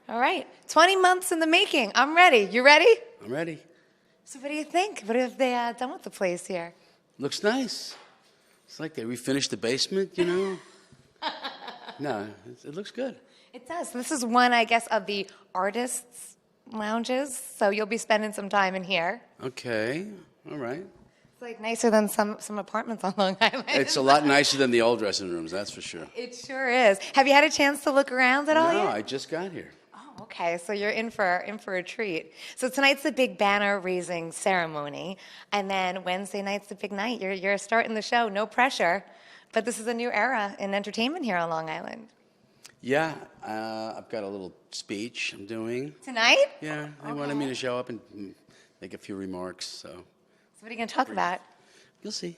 All right. 20 months in the making. I'm ready. You ready? I'm ready. So what do you think? What have they done with the place here? Looks nice. It's like they refinished the basement, you know? No, it looks good. It does. This is one, I guess, of the artists' lounges. So you'll be spending some time in here. Okay, all right. It's like nicer than some apartments on Long Island. It's a lot nicer than the old dressing rooms, that's for sure. It sure is. Have you had a chance to look around at all yet? No, I just got here. Oh, okay. So you're in for a treat. So tonight's the big banner raising ceremony, and then Wednesday night's the big night. You're starting the show. No pressure, but this is a new era in entertainment here on Long Island. Yeah, I've got a little speech I'm doing. Tonight? Yeah, they wanted me to show up and make a few remarks, so. So what are you going to talk about? You'll see.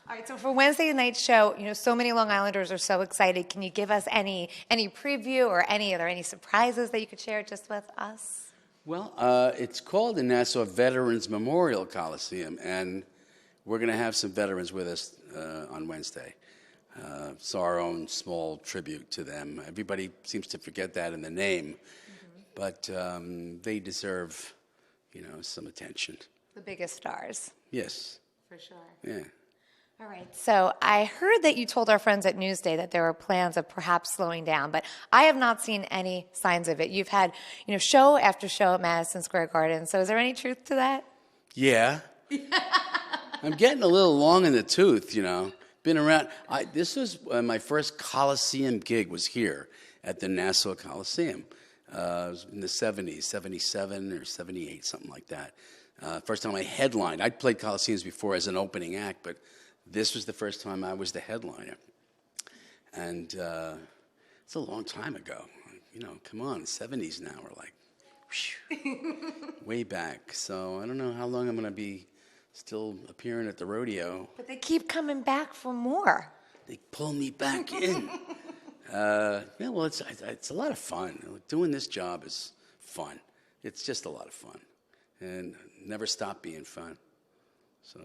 All right, so for Wednesday night's show, so many Long Islanders are so excited. Can you give us any preview or are there any surprises that you could share just with us? Well, it's called the Nassau Veterans Memorial Coliseum, and we're going to have some veterans with us on Wednesday. So our own small tribute to them. Everybody seems to forget that in the name, but they deserve, some attention. The biggest stars. Yes. For sure. Yeah. All right. So I heard that you told our friends at Newsday that there were plans of perhaps slowing down, but I have not seen any signs of it. You've had, show after show at Madison Square Garden. So is there any truth to that? Yeah. I'm getting a little long in the tooth, Been around. This was my first Colosseum gig was here at the Nassau Colosseum. It was in the 70s, 77 or 78, something like that. First time I headlined. I'd played Colosseums before as an opening act, but this was the first time I was the headliner. And it's a long time ago. Come on, 70s now. We're like, whew, way back. So I don't know how long I'm going to be still appearing at the rodeo. But they keep coming back for more. They pull me back in. Well, it's a lot of fun. Doing this job is fun. It's just a lot of fun. And never stop being fun. So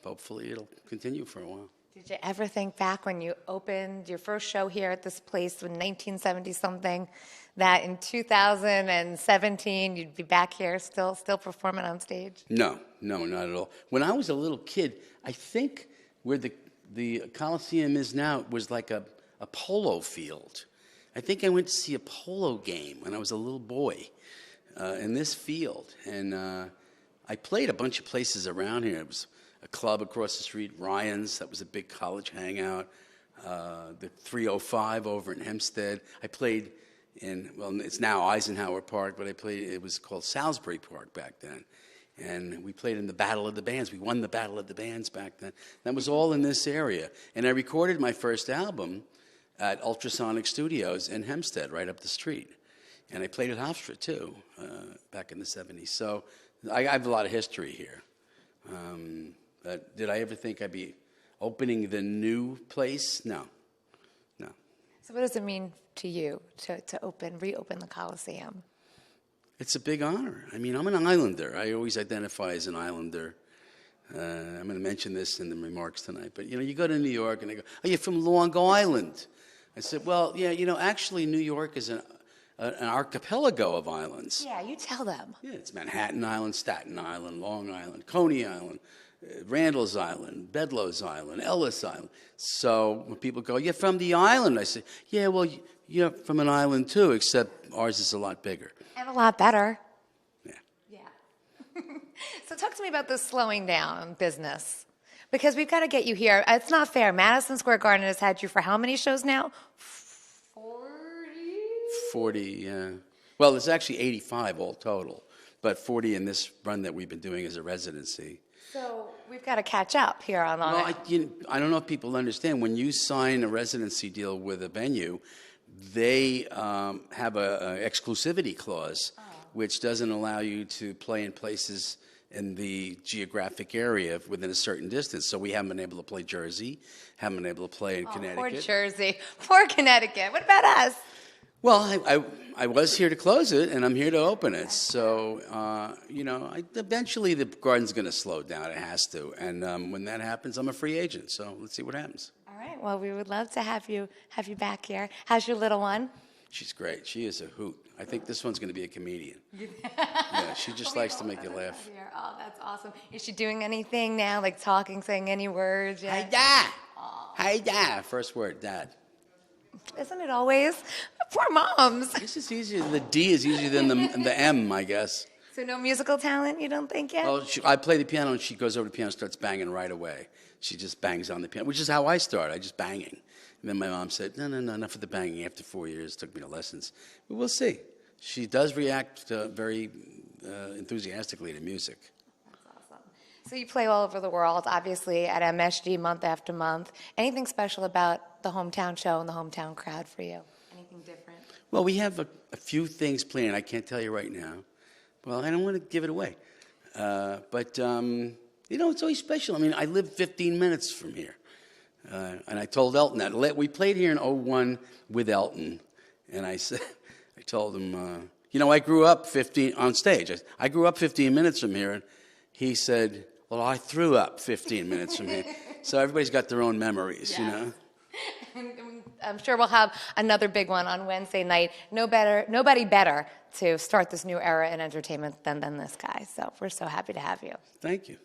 hopefully it'll continue for a while. Did you ever think back when you opened your first show here at this place in 1970-something, that in 2017 you'd be back here still performing on stage? No, not at all. When I was a little kid, I think where the Coliseum is now was like a polo field. I think I went to see a polo game when I was a little boy in this field. And I played a bunch of places around here. It was a club across the street, Ryan's, that was a big college hangout. The 305 over in Hempstead. I played it's now Eisenhower Park, but it was called Salisbury Park back then. And we played in the Battle of the Bands. We won the Battle of the Bands back then. That was all in this area. And I recorded my first album at Ultrasonic Studios in Hempstead, right up the street. And I played at Hofstra, too, back in the 70s. So I have a lot of history here. But did I ever think I'd be opening the new place? No. So what does it mean to you to reopen the Coliseum? It's a big honor. I mean, I'm an islander. I always identify as an islander. I'm going to mention this in the remarks tonight. But, you go to New York and they go, oh, you're from Long Island. I said, well, yeah, actually New York is an archipelago of islands. Yeah, you tell them. Yeah, it's Manhattan Island, Staten Island, Long Island, Coney Island, Randall's Island, Bedloe's Island, Ellis Island. So when people go, you're from the island, I say, yeah, well, you're from an island too, except ours is a lot bigger. And a lot better. Yeah. So talk to me about this slowing down business. Because we've got to get you here. It's not fair. Madison Square Garden has had you for how many shows now? 40, yeah. Well, it's actually 85 all total, but 40 in this run that we've been doing as a residency. So we've got to catch up here on Well, it. I don't know if people understand. When you sign a residency deal with a venue, they have an exclusivity clause, which doesn't allow you to play in places in the geographic area within a certain distance. So we haven't been able to play Jersey, haven't been able to play in Connecticut. Poor Jersey. Poor Connecticut. What about us? Well, I was here to close it, and I'm here to open it. So, eventually the garden's going to slow down. It has to. And when that happens, I'm a free agent. So let's see what happens. All right. Well, we would love to have you back here. How's your little one? She's great. She is a hoot. I think this one's going to be a comedian. Yeah, she just likes to make you laugh. Oh, that's awesome. Is she doing anything now, like talking, saying any words yet? Hi, Dad. Hi, Dad. First word, Dad. Isn't it always? Poor moms. This is easier. The D is easier than the M, I guess. So no musical talent, you don't think yet? Well, I play the piano, and she goes over to the piano and starts banging right away. She just bangs on the piano, which is how I started. I just banging. And then my mom said, no, enough of the banging. After 4 years, took me to lessons. But we'll see. She does react very enthusiastically to music. That's awesome. So you play all over the world, obviously, at MSG month after month. Anything special about the hometown show and the hometown crowd for you? Anything different? Well, we have a few things planned. I can't tell you right now. Well, I don't want to give it away. But it's always special. I mean, I live 15 minutes from here. And I told Elton that. We played here in '01 with Elton. And I told him, I grew up on stage. I grew up 15 minutes from here. And he said, well, I threw up 15 minutes from here. So everybody's got their own memories, I'm sure we'll have another big one on Wednesday night. Nobody better to start this new era in entertainment than this guy. So we're so happy to have you. Thank you.